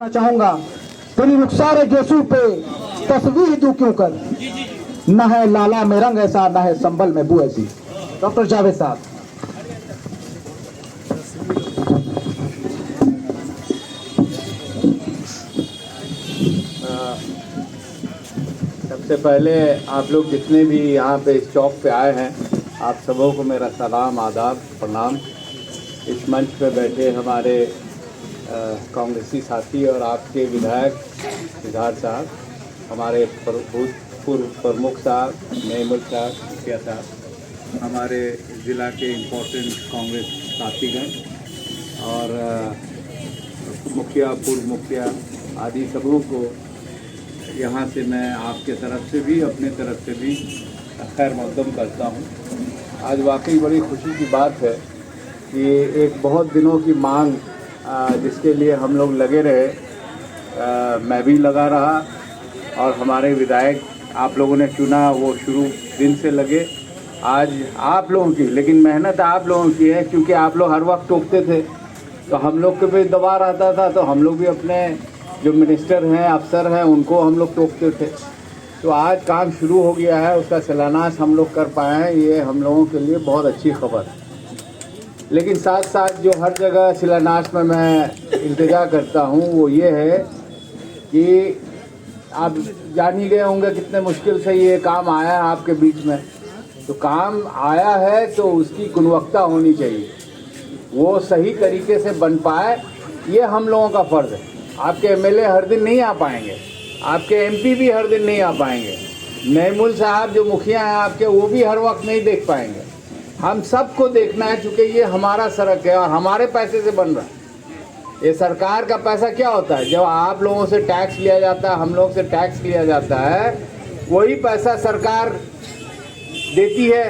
चाहूंगा तेरी रुखसार गेसू पे तस्वीर दूं क्यों कर, न है लाला में रंग ऐसा, न है संबल में बू ऐसी। डॉक्टर जावेद साहब। सबसे पहले आप लोग जितने भी यहाँ पे इस चौक पे आए हैं, आप सबों को मेरा सलाम, आदाब, प्रणाम। इस मंच पे बैठे हमारे कांग्रेसी साथी और आपके विधायक सिद्धार्थ साहब, हमारे भूतपूर्व प्रमुख साहब नईमुल साहब, मुखिया साहब, हमारे ज़िला के इम्पोर्टेंट कांग्रेस साथीगण और मुखिया, पूर्व मुखिया आदि सबों को यहाँ से मैं आपके तरफ से भी अपने तरफ से भी खैर मकदम करता हूँ। आज वाकई बड़ी खुशी की बात है कि एक बहुत दिनों की मांग जिसके लिए हम लोग लगे रहे, मैं भी लगा रहा और हमारे विधायक आप लोगों ने चुना, वो शुरू दिन से लगे। आज आप लोगों की, लेकिन मेहनत आप लोगों की है, क्योंकि आप लोग हर वक्त टोकते थे तो हम लोग के पे दबाव आता था, तो हम लोग भी अपने जो मिनिस्टर हैं, अफसर हैं, उनको हम लोग टोकते थे। तो आज काम शुरू हो गया है, उसका शिलान्यास हम लोग कर पाए हैं, ये हम लोगों के लिए बहुत अच्छी खबर है। लेकिन साथ साथ जो हर जगह शिलान्यास में मैं इल्तिजा करता हूँ वो ये है कि आप जान ही गए होंगे कितने मुश्किल से ये काम आया है आपके बीच में। तो काम आया है तो उसकी गुणवत्ता होनी चाहिए, वो सही तरीके से बन पाए, ये हम लोगों का फ़र्ज़ है। आपके एमएलए हर दिन नहीं आ पाएंगे, आपके एमपी भी हर दिन नहीं आ पाएंगे, नईमुल साहब जो मुखिया हैं आपके, वो भी हर वक्त नहीं देख पाएंगे। हम सबको देखना है, चूँकि ये हमारा सड़क है और हमारे पैसे से बन रहा है। ये सरकार का पैसा क्या होता है? जब आप लोगों से टैक्स लिया जाता है, हम लोग से टैक्स लिया जाता है, वही पैसा सरकार देती है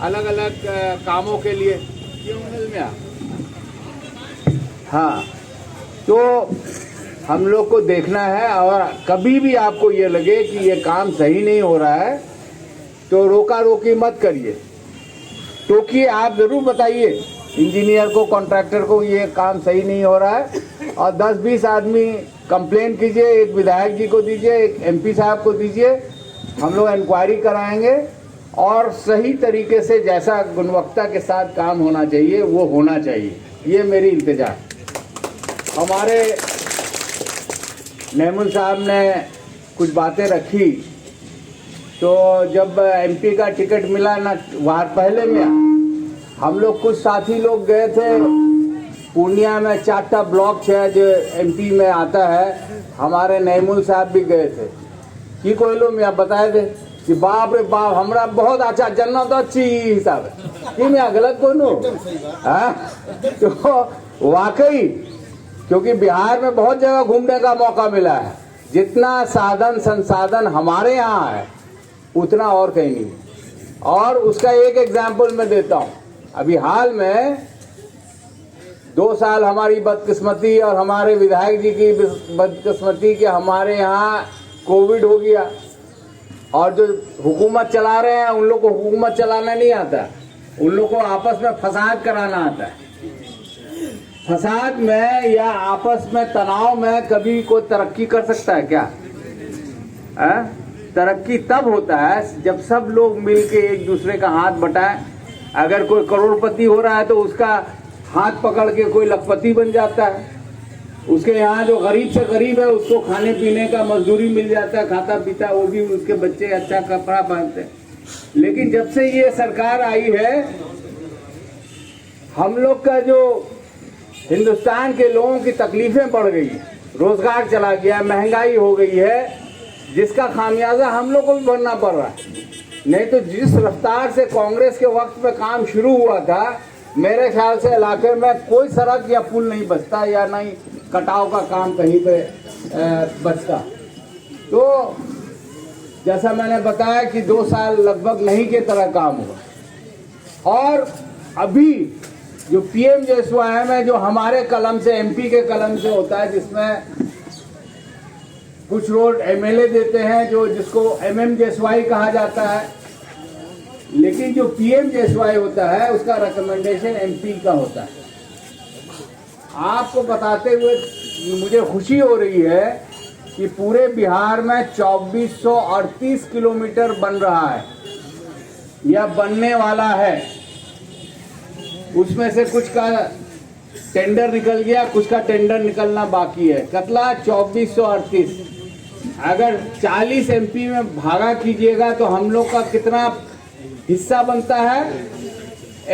अलग अलग कामों के लिए। क्यों मिल में हाँ, तो हम लोग को देखना है। और कभी भी आपको ये लगे कि ये काम सही नहीं हो रहा है तो रोका रोकी मत करिए, टोकिए, आप ज़रूर बताइए इंजीनियर को, कॉन्ट्रैक्टर को, ये काम सही नहीं हो रहा है, और 10-20 आदमी कंप्लेन कीजिए, एक विधायक जी को दीजिए, एक एमपी साहब को दीजिए, हम लोग इंक्वायरी कराएंगे और सही तरीके से जैसा गुणवत्ता के साथ काम होना चाहिए वो होना चाहिए। ये मेरी इल्तिजा है। हमारे नईमुल साहब ने कुछ बातें रखी, तो जब एमपी का टिकट मिला ना, वहाँ पहले में हम लोग कुछ साथी लोग गए थे पूर्णिया में, 4 ब्लॉक है जो एमपी में आता है, हमारे नईमुल साहब भी गए थे। कि कोई लोग मैं बताए थे कि बाप रे बाप, हमारा बहुत अच्छा जनना तो अच्छी हिसाब है कि मैं गलत कौन हूँ। तो वाकई, क्योंकि बिहार में बहुत जगह घूमने का मौका मिला है, जितना साधन संसाधन हमारे यहाँ है उतना और कहीं नहीं। और उसका एक एग्जाम्पल मैं देता हूँ। अभी हाल में 2 साल हमारी बदकिस्मती और हमारे विधायक जी की बदकिस्मती कि हमारे यहाँ कोविड हो गया, और जो हुकूमत चला रहे हैं उन लोग को हुकूमत चलाना नहीं आता, उन लोग को आपस में फसाद कराना आता है। फसाद में या आपस में तनाव में कभी कोई तरक्की कर सकता है क्या? तरक्की तब होता है जब सब लोग मिलके एक दूसरे का हाथ बटाएं। अगर कोई करोड़पति हो रहा है तो उसका हाथ पकड़ के कोई लखपति बन जाता है, उसके यहाँ जो गरीब से गरीब है उसको खाने पीने का मजदूरी मिल जाता है, खाता पीता, वो भी उसके बच्चे अच्छा कपड़ा पहनते हैं। लेकिन जब से ये सरकार आई है, हम लोग का जो हिंदुस्तान के लोगों की तकलीफें बढ़ गई, रोजगार चला गया, महंगाई हो गई है, जिसका खामियाजा हम लोग को भी भरना पड़ रहा है। नहीं तो जिस रफ्तार से कांग्रेस के वक्त में काम शुरू हुआ था, मेरे ख्याल से इलाके में कोई सड़क या पुल नहीं बचता, या नहीं कटाव का काम कहीं पे बचता। तो जैसा मैंने बताया कि 2 साल लगभग नहीं के तरह काम हुआ। और अभी जो पीएमजेएसवाई में जो हमारे कलम से, एमपी के कलम से होता है, जिसमें कुछ रोड एमएलए देते हैं, जो जिसको एमएमजेएसवाई कहा जाता है, लेकिन जो पीएमजेएसवाई होता है उसका रिकमेंडेशन एमपी का होता है। आपको बताते हुए मुझे खुशी हो रही है कि पूरे बिहार में 2438 किलोमीटर बन रहा है या बनने वाला है। उसमें से कुछ का टेंडर निकल गया, कुछ का टेंडर निकलना बाकी है। कतला 2438, अगर 40 एमपी में भागा कीजिएगा तो हम लोग का कितना हिस्सा बनता है?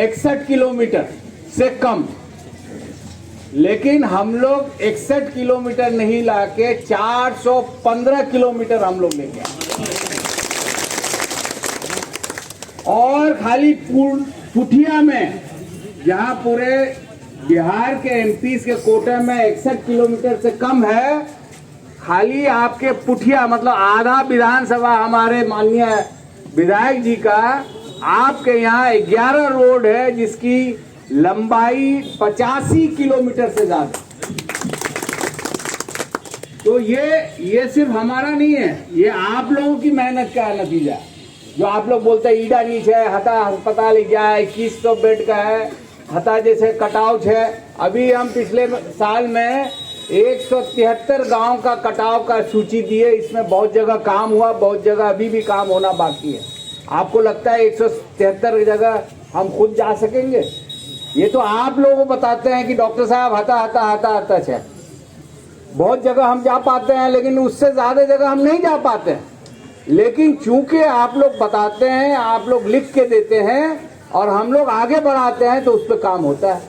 61 किलोमीटर से कम। लेकिन हम लोग 61 किलोमीटर नहीं लाके 415 किलोमीटर हम लोग लेंगे। और खाली पुठिया में, जहां पूरे बिहार के एमपी के कोटे में 61 किलोमीटर से कम है, खाली आपके पुठिया मतलब आधा विधानसभा हमारे माननीय विधायक जी का, आपके यहाँ 11 रोड है जिसकी लंबाई 85 किलोमीटर से ज्यादा। तो ये सिर्फ हमारा नहीं है, ये आप लोगों की मेहनत का नतीजा। जो आप लोग बोलते हैं ईडा नीच है, हता अस्पताल गया है, 2100 बेड का है, हता जैसे कटाव है। अभी हम पिछले साल में 173 गांव का कटाव का सूची दिए। इसमें बहुत जगह काम हुआ, बहुत जगह अभी भी काम होना बाकी है। आपको लगता है 173 जगह हम खुद जा सकेंगे? ये तो आप लोगों को बताते हैं कि डॉक्टर साहब हता है। बहुत जगह हम जा पाते हैं, लेकिन उससे ज्यादा जगह हम नहीं जा पाते हैं। लेकिन चूंकि आप लोग बताते हैं, आप लोग लिख के देते हैं और हम लोग आगे बढ़ाते हैं, तो उस पर काम होता है।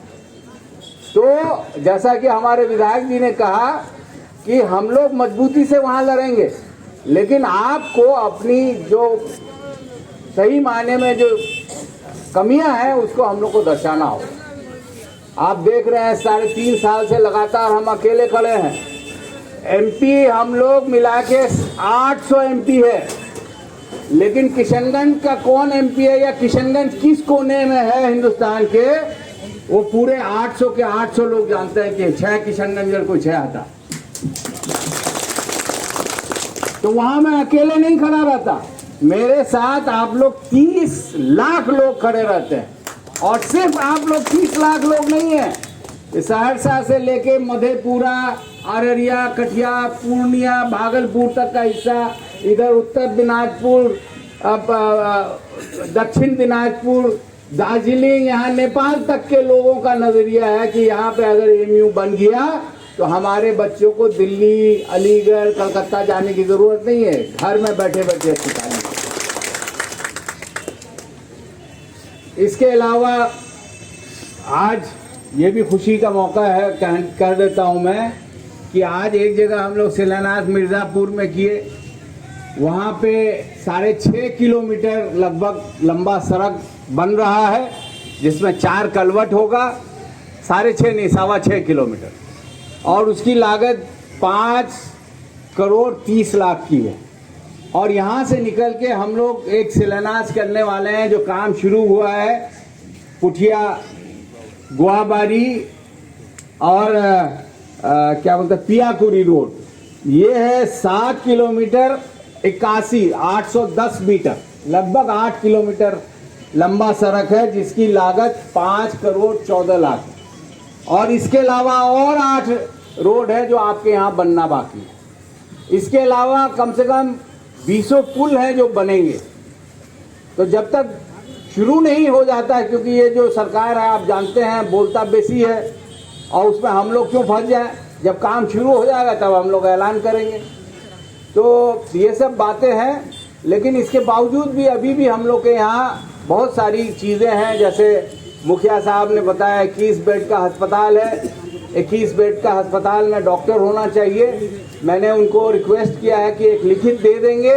तो जैसा कि हमारे विधायक जी ने कहा कि हम लोग मजबूती से वहां लड़ेंगे, लेकिन आपको अपनी जो सही मायने में जो कमियां हैं उसको हम लोग को दर्शाना हो। आप देख रहे हैं 3.5 साल से लगातार हम अकेले खड़े हैं। एमपी हम लोग मिला के 800 एमपी है, लेकिन किशनगंज का कौन एमपी है या किशनगंज किस कोने में है हिंदुस्तान के, वो पूरे 800 के 800 लोग जानते हैं कि 6 किशनगंज को 6 आता। तो वहां मैं अकेले नहीं खड़ा रहता, मेरे साथ आप लोग 30 लाख लोग खड़े रहते हैं। और सिर्फ आप लोग 30 लाख लोग नहीं है, सहरसा से लेके मधेपुरा, अररिया, कटिहार, पूर्णिया, भागलपुर तक का हिस्सा, इधर उत्तर दिनाजपुर, दक्षिण दिनाजपुर, दार्जिलिंग, यहाँ नेपाल तक के लोगों का नजरिया है कि यहाँ पे अगर एमयू बन गया तो हमारे बच्चों को दिल्ली, अलीगढ़, कलकत्ता जाने की जरूरत नहीं है, घर में बैठे बैठे अस्पताल। इसके अलावा आज ये भी खुशी का मौका है, कह देता हूँ मैं कि आज एक जगह हम लोग शिलान्यास मिर्ज़ापुर में किए। वहाँ पे 6.5 किलोमीटर लगभग लंबा सड़क बन रहा है, जिसमें 4 कलवट होगा। 6.5 नहीं, 6.25 किलोमीटर, और उसकी लागत 5 करोड़ 30 लाख की है। और यहाँ से निकल के हम लोग एक शिलान्यास करने वाले हैं, जो काम शुरू हुआ है पुठिया, गुआबारी और क्या बोलते हैं पियाकुरी रोड। ये है 7 किलोमीटर 810 मीटर, लगभग 8 किलोमीटर लंबा सड़क है, जिसकी लागत 5 करोड़ 14 लाख। और इसके अलावा और 8 रोड है जो आपके यहाँ बनना बाकी है। इसके अलावा कम से कम 20 पुल हैं जो बनेंगे। तो जब तक शुरू नहीं हो जाता है, क्योंकि ये जो सरकार है आप जानते हैं बोलता बेसी है, और उसमें हम लोग क्यों फंस जाए। जब काम शुरू हो जाएगा तब हम लोग ऐलान करेंगे। तो ये सब बातें हैं, लेकिन इसके बावजूद भी अभी भी हम लोग के यहाँ बहुत सारी चीज़ें हैं। जैसे मुखिया साहब ने बताया 21 बेड का अस्पताल है, 21 बेड का अस्पताल में डॉक्टर होना चाहिए। मैंने उनको रिक्वेस्ट किया है कि एक लिखित दे देंगे,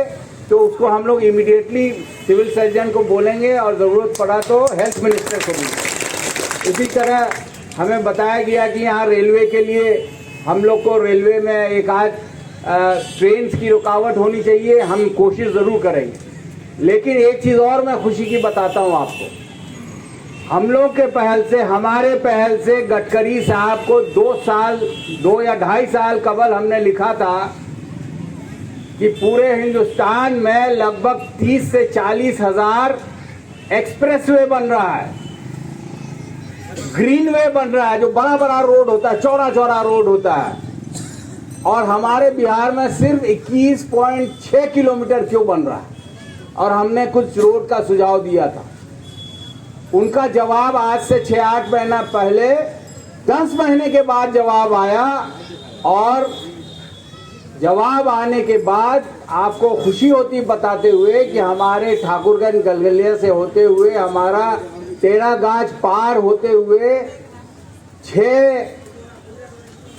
तो उसको हम लोग इमीडिएटली सिविल सर्जन को बोलेंगे और ज़रूरत पड़ा तो हेल्थ मिनिस्टर को भी। इसी तरह हमें बताया गया कि यहाँ रेलवे के लिए हम लोग को रेलवे में एक आध ट्रेन की रुकावट होनी चाहिए, हम कोशिश ज़रूर करेंगे। लेकिन एक चीज़ और मैं खुशी की बताता हूँ आपको, हम लोग के पहल से, हमारे पहल से गडकरी साहब को 2 या 2.5 साल कबल हमने लिखा था कि पूरे हिंदुस्तान में लगभग 30 से 40 हज़ार एक्सप्रेसवे बन रहा है, ग्रीनवे बन रहा है, जो बड़ा बड़ा रोड होता है, चौड़ा चौड़ा रोड होता है, और हमारे बिहार में सिर्फ 21.6 किलोमीटर क्यों बन रहा है? और हमने कुछ रोड का सुझाव दिया था। उनका जवाब आज से 6-8 महीना पहले 10 महीने के बाद जवाब आया, और जवाब आने के बाद आपको खुशी होती बताते हुए कि हमारे ठाकुरगंज गलगलिया से होते हुए, हमारा टेढ़ागाछ पार होते हुए 6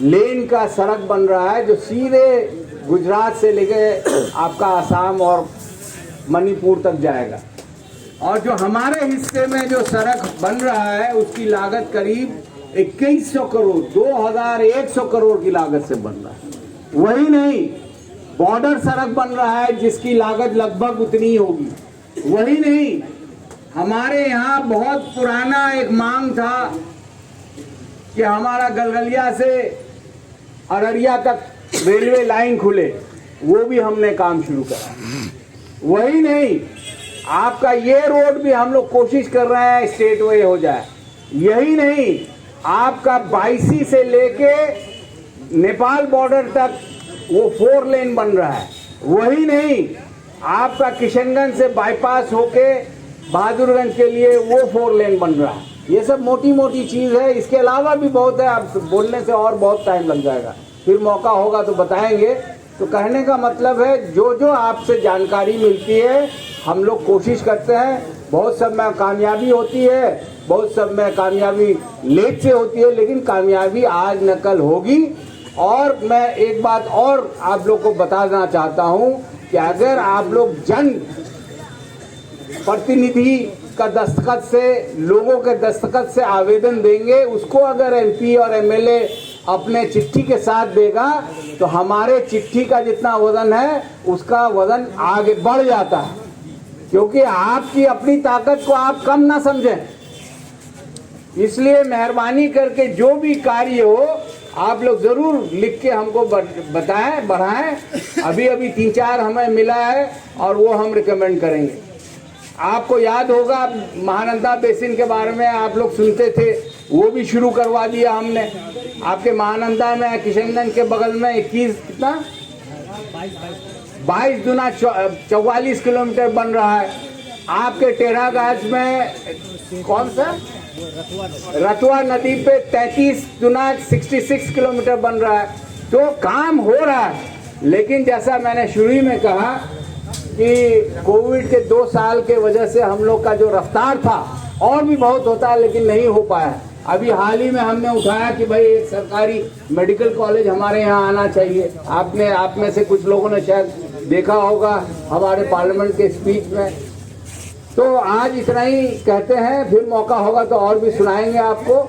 लेन का सड़क बन रहा है, जो सीधे गुजरात से लेके आपका आसाम और मणिपुर तक जाएगा। और जो हमारे हिस्से में जो सड़क बन रहा है उसकी लागत करीब 2100 करोड़ 2100 करोड़ की लागत से बन रहा है। वही नहीं, बॉर्डर सड़क बन रहा है जिसकी लागत लगभग उतनी ही होगी। वही नहीं, हमारे यहाँ बहुत पुराना एक मांग था कि हमारा गलगलिया से अररिया तक रेलवे लाइन खुले, वो भी हमने काम शुरू करा। वही नहीं, आपका ये रोड भी हम लोग कोशिश कर रहे हैं स्टेट वे हो जाए। यही नहीं, आपका बाईसी से लेके नेपाल बॉर्डर तक वो 4 लेन बन रहा है। वही नहीं, आपका किशनगंज से बाईपास होके बहादुरगंज के लिए वो 4 लेन बन रहा है। ये सब मोटी मोटी चीज़ है, इसके अलावा भी बहुत है। आप बोलने से और बहुत टाइम लग जाएगा, फिर मौका होगा तो बताएंगे। तो कहने का मतलब है, जो जो आपसे जानकारी मिलती है हम लोग कोशिश करते हैं। बहुत सब में कामयाबी होती है, बहुत सब में कामयाबी लेट से होती है, लेकिन कामयाबी आज न कल होगी। और मैं एक बात और आप लोग को बताना चाहता हूं कि अगर आप लोग जन प्रतिनिधि का दस्तखत से, लोगों के दस्तखत से आवेदन देंगे, उसको अगर एमपी और एमएलए अपने चिट्ठी के साथ देगा तो हमारे चिट्ठी का जितना वजन है उसका वजन आगे बढ़ जाता है। क्योंकि आपकी अपनी ताकत को आप कम ना समझें, इसलिए मेहरबानी करके जो भी कार्य हो आप लोग जरूर लिख के हमको बताएं, बढ़ाएं। अभी 3-4 हमें मिला है और वो हम रिकमेंड करेंगे। आपको याद होगा महानंदा बेसिन के बारे में आप लोग सुनते थे, वो भी शुरू करवा दिया हमने। आपके महानंदा में किशनगंज के बगल में 22 दूना 44 किलोमीटर बन रहा है। आपके टेढ़ागाछ में कौन सा रतुआ नदी पे 33 दूना 66 किलोमीटर बन रहा है। तो काम हो रहा है, लेकिन जैसा मैंने शुरू में कहा कि कोविड के 2 साल के वजह से हम लोग का जो रफ्तार था और भी बहुत होता है, लेकिन नहीं हो पाया। अभी हाल ही में हमने उठाया कि भाई एक सरकारी मेडिकल कॉलेज हमारे यहाँ आना चाहिए। आप में से कुछ लोगों ने शायद देखा होगा हमारे पार्लियामेंट के स्पीच में। तो आज इतना ही कहते हैं, फिर मौका होगा तो और भी सुनाएंगे आपको।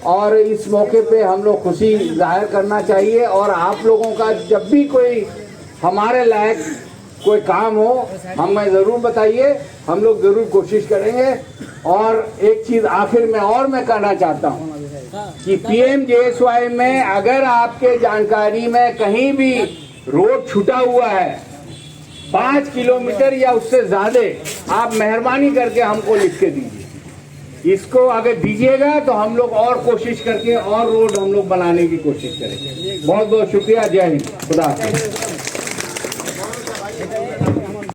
और इस मौके पे हम लोग खुशी जाहिर करना चाहिए, और आप लोगों का जब भी कोई हमारे लायक कोई काम हो हमें ज़रूर बताइए, हम लोग ज़रूर कोशिश करेंगे। और एक चीज़ आखिर में और मैं कहना चाहता हूँ कि PMJSY में अगर आपके जानकारी में कहीं भी रोड छूटा हुआ है 5 किलोमीटर या उससे ज़्यादा, आप मेहरबानी करके हमको लिख के दीजिए। इसको अगर दीजिएगा तो हम लोग और कोशिश करके और रोड हम लोग बनाने की कोशिश करेंगे। बहुत बहुत शुक्रिया। जय हिंद, खुदा हाफिज़।